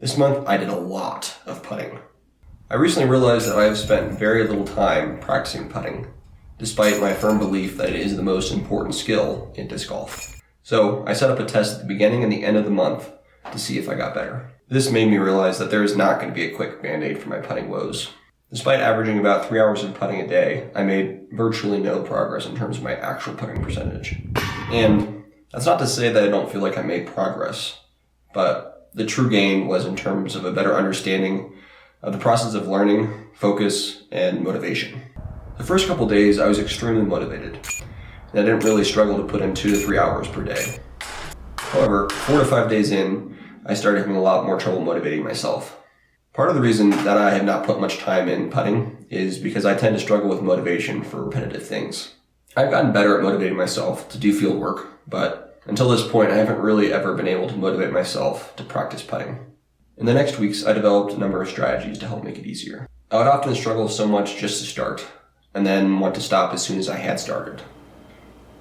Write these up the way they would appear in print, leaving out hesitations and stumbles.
This month I did a lot of putting. I recently realized that I have spent very little time practicing putting, despite my firm belief that it is the most important skill in disc golf. So I set up a test at the beginning and the end of the month to see if I got better. This made me realize that there is not going to be a quick band-aid for my putting woes. Despite averaging about 3 hours of putting a day, I made virtually no progress in terms of my actual putting percentage. And that's not to say that I don't feel like I made progress, but the true gain was in terms of a better understanding of the process of learning, focus, and motivation. The first couple days I was extremely motivated, and I didn't really struggle to put in 2 to 3 hours per day. However, 4 to 5 days in, I started having a lot more trouble motivating myself. Part of the reason that I have not put much time in putting is because I tend to struggle with motivation for repetitive things. I've gotten better at motivating myself to do field work, but until this point I haven't really ever been able to motivate myself to practice putting. In the next weeks, I developed a number of strategies to help make it easier. I would often struggle so much just to start, and then want to stop as soon as I had started.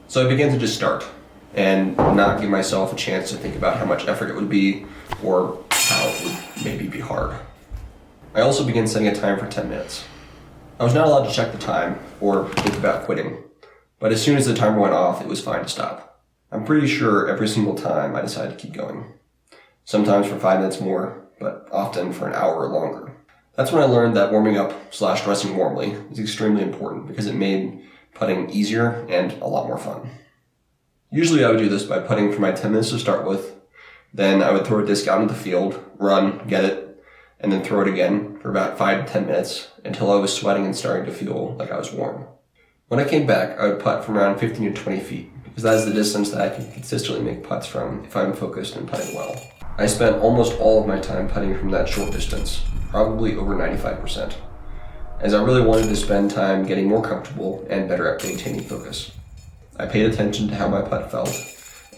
So I began to just start, and not give myself a chance to think about how much effort it would be, or how it would maybe be hard. I also began setting a time for 10 minutes. I was not allowed to check the time, or think about quitting, but as soon as the timer went off, it was fine to stop. I'm pretty sure every single time I decided to keep going. Sometimes for 5 minutes more, but often for an hour or longer. That's when I learned that warming up/dressing warmly is extremely important because it made putting easier and a lot more fun. Usually I would do this by putting for my 10 minutes to start with, then I would throw a disc out into the field, run, get it, and then throw it again for about 5 to 10 minutes until I was sweating and starting to feel like I was warm. When I came back, I would putt from around 15 to 20 feet because that is the distance that I can consistently make putts from if I'm focused and putting well. I spent almost all of my time putting from that short distance, probably over 95%, as I really wanted to spend time getting more comfortable and better at maintaining focus. I paid attention to how my putt felt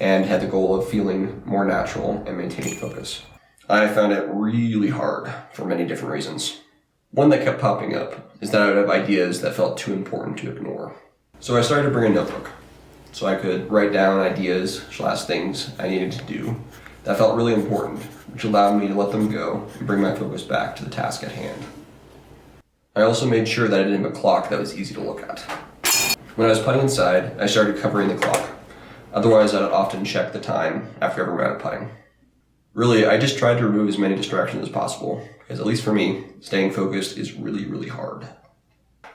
and had the goal of feeling more natural and maintaining focus. I found it really hard for many different reasons. One that kept popping up is that I would have ideas that felt too important to ignore. So I started to bring a notebook so I could write down ideas/things I needed to do that felt really important, which allowed me to let them go and bring my focus back to the task at hand. I also made sure that I didn't have a clock that was easy to look at. When I was putting inside, I started covering the clock. Otherwise, I would often check the time after every round of putting. Really, I just tried to remove as many distractions as possible, because at least for me, staying focused is really, really hard.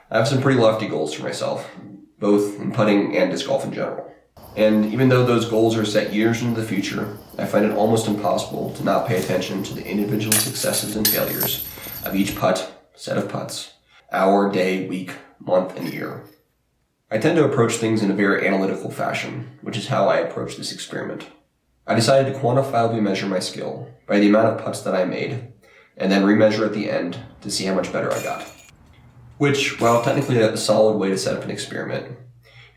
I have some pretty lofty goals for myself, both in putting and disc golf in general. And even though those goals are set years into the future, I find it almost impossible to not pay attention to the individual successes and failures of each putt, set of putts, hour, day, week, month, and year. I tend to approach things in a very analytical fashion, which is how I approach this experiment. I decided to quantifiably measure my skill by the amount of putts that I made, and then remeasure at the end to see how much better I got. Which, while technically a solid way to set up an experiment,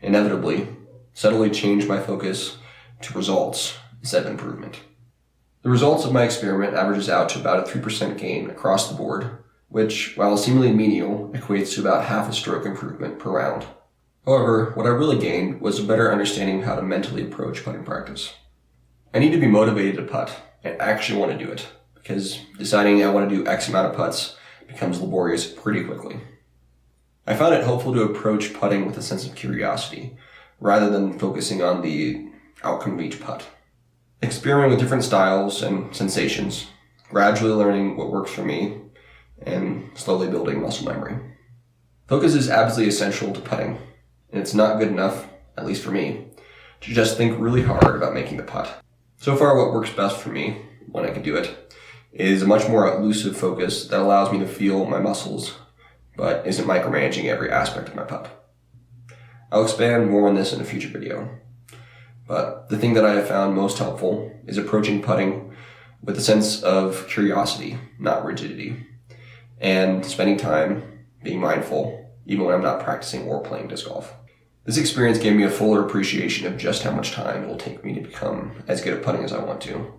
inevitably subtly changed my focus to results instead of improvement. The results of my experiment averages out to about a 3% gain across the board, which, while seemingly menial, equates to about half a stroke improvement per round. However, what I really gained was a better understanding of how to mentally approach putting practice. I need to be motivated to putt and actually want to do it, because deciding I want to do X amount of putts becomes laborious pretty quickly. I found it helpful to approach putting with a sense of curiosity, rather than focusing on the outcome of each putt. Experimenting with different styles and sensations, gradually learning what works for me, and slowly building muscle memory. Focus is absolutely essential to putting, and it's not good enough, at least for me, to just think really hard about making the putt. So far, what works best for me, when I can do it, is a much more elusive focus that allows me to feel my muscles, but isn't micromanaging every aspect of my putt. I'll expand more on this in a future video, but the thing that I have found most helpful is approaching putting with a sense of curiosity, not rigidity, and spending time being mindful, even when I'm not practicing or playing disc golf. This experience gave me a fuller appreciation of just how much time it will take me to become as good at putting as I want to,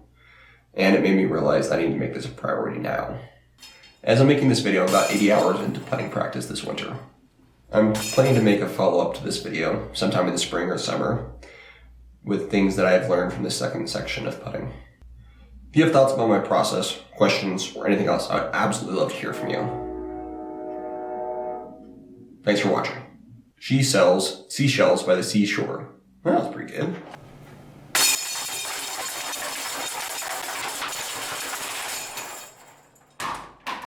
and it made me realize that I need to make this a priority now. As I'm making this video, I'm about 80 hours into putting practice this winter. I'm planning to make a follow-up to this video sometime in the spring or summer with things that I have learned from this second section of putting. If you have thoughts about my process, questions, or anything else, I would absolutely love to hear from you. Thanks for watching. She sells seashells by the seashore. That was pretty good.